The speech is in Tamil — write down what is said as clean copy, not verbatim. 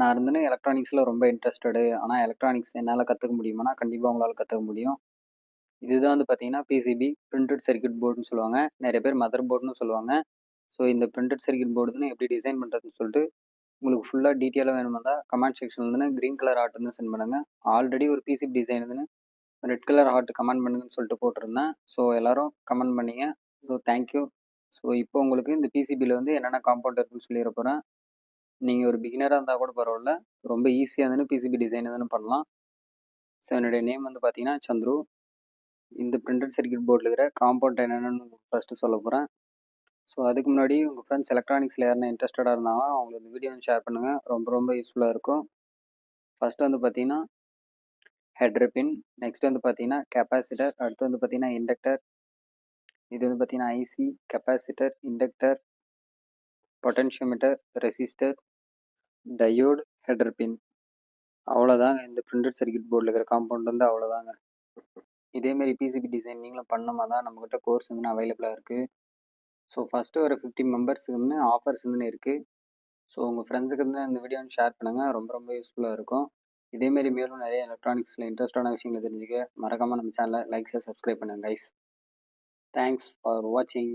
நான் எலக்ட்ரானிக்ஸில் ரொம்ப இன்ட்ரெஸ்டடு. ஆனால் எலக்ட்ரானிக்ஸ் என்னால் கற்றுக்க முடியுமானா, கண்டிப்பாக உங்களால் கற்றுக்க முடியும். இதுதான் பார்த்தீங்கன்னா, பிசிபி பிரிண்டட் சர்க்யூட் போர்டுன்னு சொல்லுவாங்க. நிறைய பேர் மதர் போர்டுன்னு சொல்லுவாங்க. ஸோ இந்த பிரிண்டட் சர்க்யூட் போர்டுன்னு எப்படி டிசைன் பண்ணுறதுன்னு சொல்லிட்டு உங்களுக்கு ஃபுல்லாக டீட்டெயிலாக வேணுமா கமெண்ட் செக்ஷனில் க்ரீன் கலர் ஹார்ட் சென்ட் பண்ணுங்கள். ஆல்ரெடி ஒரு PCB design red colour heart comment பண்ணுங்கன்னு சொல்லிட்டு போட்டிருந்தேன். ஸோ எல்லோரும் கமெண்ட் பண்ணிங்க. So thank you. ஸோ இப்போ உங்களுக்கு இந்த பிசிபியில் என்னென்ன காம்பவுண்ட் இருக்குன்னு சொல்லிட போகிறேன். நீங்கள் ஒரு பிகினராக இருந்தால் கூட பரவாயில்ல, ரொம்ப ஈஸியாக பிசிபி டிசைன் பண்ணலாம். ஸோ என்னுடைய நேம் பார்த்தீங்கன்னா சந்துரு. இந்த பிரிண்டட் சர்க்யூட் போர்டில் இருக்கிற காம்பவுண்ட் என்னென்னு ஃபஸ்ட்டு சொல்ல போகிறேன். ஸோ அதுக்கு முன்னாடி உங்கள் ஃப்ரெண்ட்ஸ் எலக்ட்ரானிக்ஸில் யாருன்னா இன்ட்ரெஸ்டடாக இருந்தாங்கன்னா அவங்களுக்கு இந்த வீடியோ ஷேர் பண்ணுங்கள். ரொம்ப ரொம்ப யூஸ்ஃபுல்லாக இருக்கும். ஃபஸ்ட்டு பார்த்தீங்கன்னா ஹெட்ரு பின், நெக்ஸ்ட் பார்த்தீங்கன்னா கெப்பாசிட்டர், அடுத்து பார்த்தீங்கன்னா இண்டக்டர், இது பார்த்தீங்கன்னா IC, capacitor, inductor, potentiometer, resistor, diode, header pin. அவ்வளோதாங்க. இந்த பிரிண்டட் சர்க்யூட் போர்டில் இருக்கிற காம்பவுண்ட் அவ்வளோதாங்க. இதேமாரி பிசிபி டிசைன் நீங்களும் பண்ணோமா தான் நம்மக்கிட்ட கோர்ஸ் அவைலபிளாக இருக்குது. ஸோ ஃபஸ்ட்டு ஒரு 50 மெம்பர்ஸுக்கு ஆஃபர்ஸ் இருக்குது. ஸோ உங்கள் ஃப்ரெண்ட்ஸுக்கு இந்த வீடியோ ஷேர் பண்ணுங்கள். ரொம்ப ரொம்ப யூஸ்ஃபுல்லாக இருக்கும். இதேமாரி மேலும் நிறைய எலக்ட்ரானிக்ஸில் இன்ட்ரெஸ்டான விஷயங்களை தெரிஞ்சுக்க மறக்காமல் நம்ம சேனலை லைக் ஷேர் சப்ஸ்கிரைப் பண்ணுங்கள் கைஸ். தேங்க்ஸ் ஃபார் வாட்சிங்.